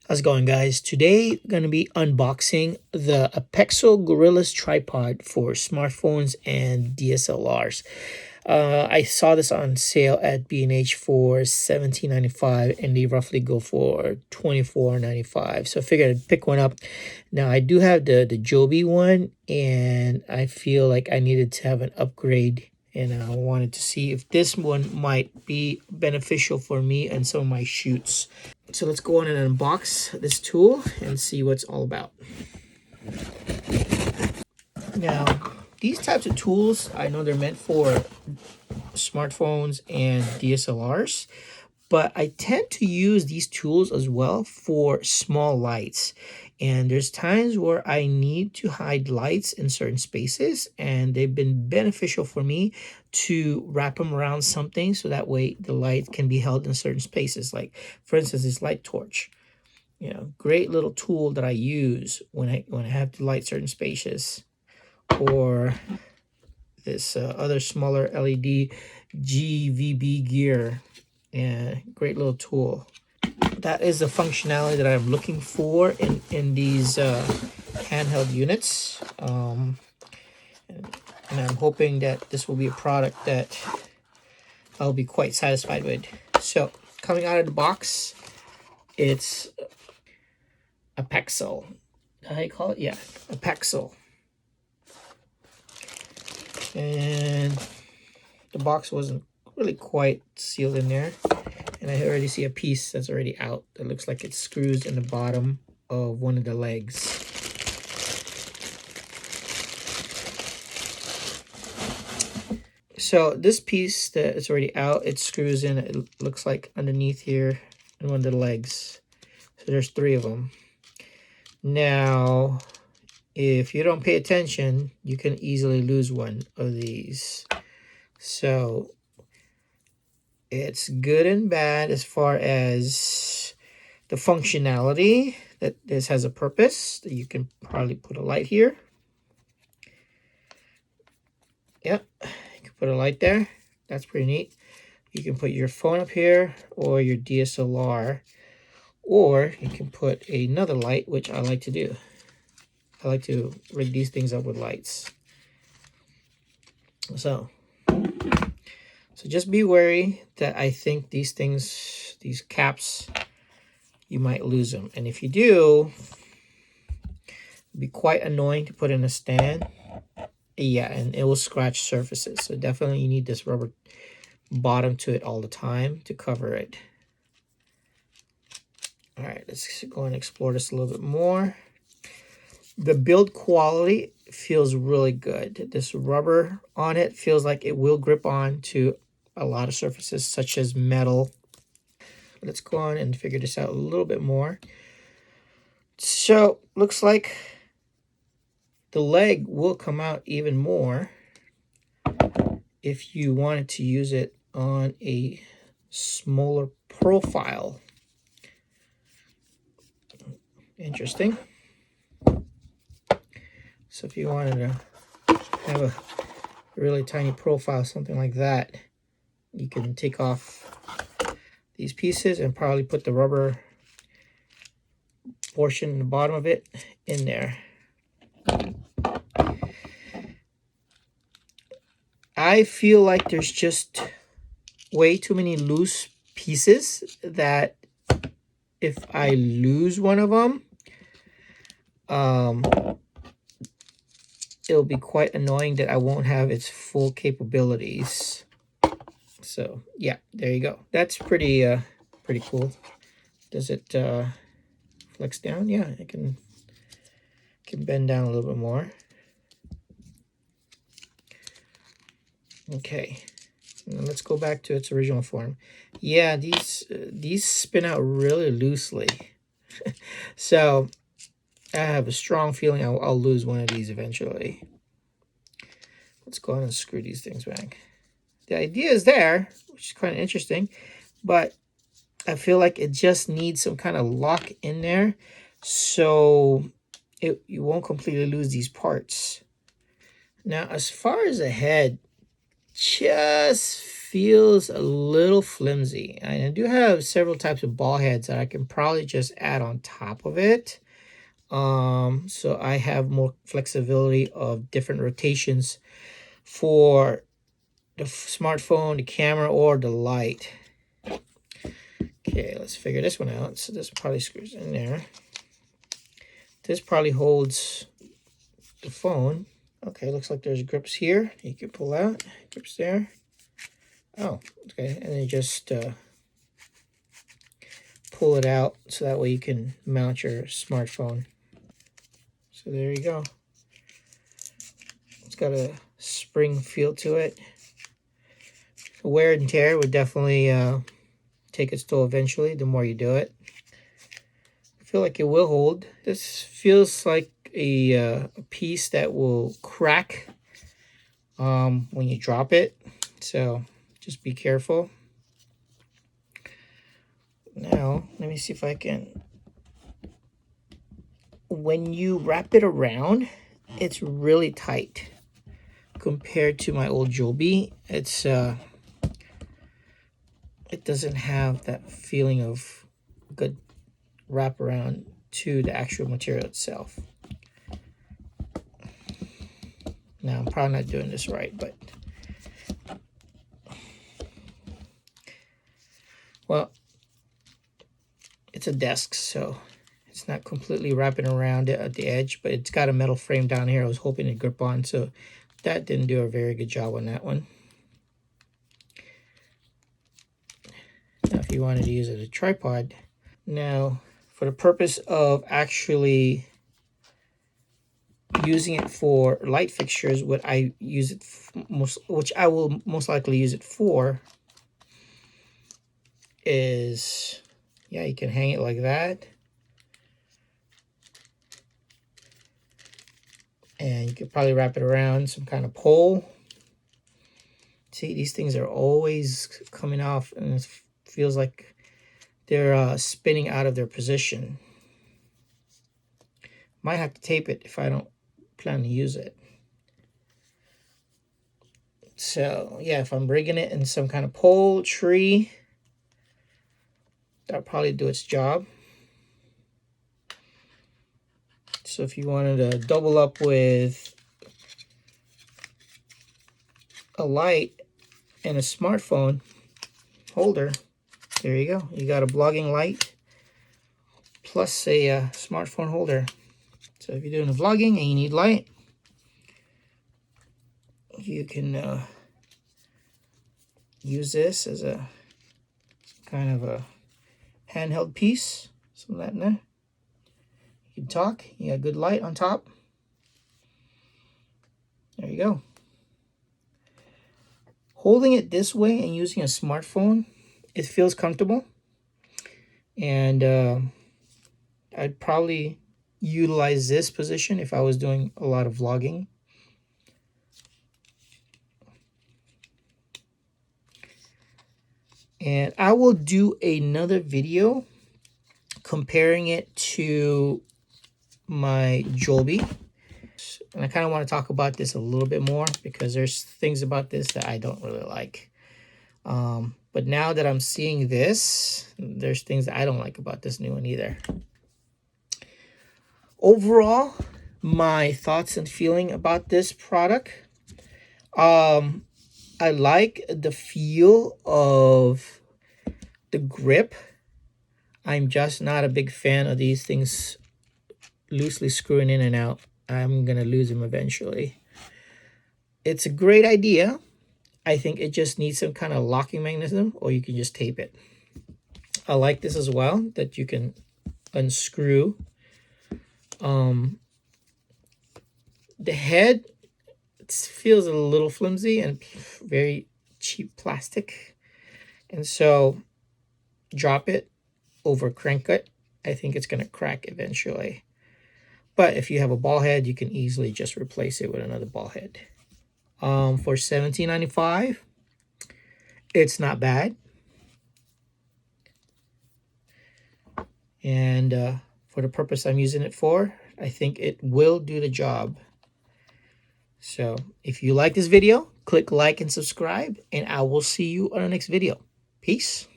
How's it going, guys? Today, I'm going to be unboxing the Apexel Gorillas tripod for smartphones and DSLRs. I saw this on sale at B&H for $17.95, and they roughly go for $24.95. So I figured I'd pick one up. Now, I do have the Joby one, and I feel like I needed to have an upgrade. And I wanted to see if this one might be beneficial for me and some of my shoots. So let's go on and unbox this tool and see what's all about. Now, these types of tools, I know they're meant for smartphones and DSLRs, but I tend to use these tools as well for small lights. And there's times where I need to hide lights in certain spaces, and they've been beneficial for me to wrap them around something so that way the light can be held in certain spaces. Like, for instance, this light torch. You know, great little tool that I use when I have to light certain spaces. Or this other smaller LED GVB gear. Yeah, great little tool. That is the functionality that I'm looking for in these handheld units. And I'm hoping that this will be a product that I'll be quite satisfied with. So, coming out of the box, it's Apexel. How do you call it? Yeah, Apexel. And the box wasn't really quite sealed in there. And I already see a piece that's already out. That looks like it's screws in the bottom of one of the legs. So this piece that is already out, it screws in, it looks like underneath here in one of the legs. So there's 3 of them. Now, if you don't pay attention, you can easily lose one of these. So it's good and bad as far as the functionality, that this has a purpose. You can probably put a light here. Yep, you can put a light there. That's pretty neat. You can put your phone up here or your DSLR, or you can put another light, which I like to do. I like to rig these things up with lights. So just be wary that I think these things, these caps, you might lose them. And if you do, it'll be quite annoying to put in a stand. Yeah, and it will scratch surfaces. So definitely you need this rubber bottom to it all the time to cover it. All right, let's go and explore this a little bit more. The build quality feels really good. This rubber on it feels like it will grip on to a lot of surfaces, such as metal. Let's go on and figure this out a little bit more. So, looks like the leg will come out even more if you wanted to use it on a smaller profile. Interesting. So if you wanted to have a really tiny profile, something like that, you can take off these pieces and probably put the rubber portion in the bottom of it in there. I feel like there's just way too many loose pieces that if I lose one of them, it'll be quite annoying that I won't have its full capabilities. So yeah, there you go. That's pretty cool. Does it flex down? Yeah, it can bend down a little bit more. Okay, now let's go back to its original form. Yeah, these spin out really loosely. So I have a strong feeling I'll lose one of these eventually. Let's go ahead and screw these things back. The idea is there, which is kind of interesting, but I feel like it just needs some kind of lock in there so you won't completely lose these parts. Now, as far as the head, just feels a little flimsy. And I do have several types of ball heads that I can probably just add on top of it. So I have more flexibility of different rotations for the smartphone, the camera, or the light. Okay, let's figure this one out. So this probably screws in there. This probably holds the phone. Okay, looks like there's grips here. You can pull out. Grips there. Oh, okay. And then just pull it out so that way you can mount your smartphone. So there you go. It's got a spring feel to it. Wear and tear would definitely take its toll eventually, the more you do it. I feel like it will hold. This feels like a piece that will crack when you drop it. So just be careful. Now, let me see if I can... When you wrap it around, it's really tight compared to my old Joby. It's it doesn't have that feeling of good wrap around to the actual material itself. Now, I'm probably not doing this right, but well, it's a desk, so it's not completely wrapping around it at the edge, but it's got a metal frame down here I was hoping to grip on, so that didn't do a very good job on that one. Now, if you wanted to use it as a tripod, now for the purpose of actually using it for light fixtures, what I use it which I will most likely use it for, is, yeah, you can hang it like that. And you could probably wrap it around some kind of pole. See, these things are always coming off, and it feels like they're spinning out of their position. Might have to tape it if I don't plan to use it. So, yeah, if I'm rigging it in some kind of pole, tree, that'll probably do its job. So if you wanted to double up with a light and a smartphone holder, there you go. You got a blogging light plus a smartphone holder. So if you're doing the vlogging and you need light, you can use this as a kind of a handheld piece. Some of that in there. You can talk. You got good light on top. There you go. Holding it this way and using a smartphone, it feels comfortable. And I'd probably utilize this position if I was doing a lot of vlogging. And I will do another video comparing it to my Joby. And I kind of want to talk about this a little bit more because there's things about this that I don't really like. But now that I'm seeing this, there's things that I don't like about this new one either. Overall, my thoughts and feeling about this product. I like the feel of the grip. I'm just not a big fan of these things loosely screwing in and out. I'm going to lose them eventually. It's a great idea. I think it just needs some kind of locking mechanism, or you can just tape it. I like this as well, that you can unscrew. The head, it feels a little flimsy and very cheap plastic. And so drop it over crank it. I think it's going to crack eventually. But if you have a ball head, you can easily just replace it with another ball head. For $17.95, it's not bad. And for the purpose I'm using it for, I think it will do the job. So if you like this video, click like and subscribe, and I will see you on the next video. Peace.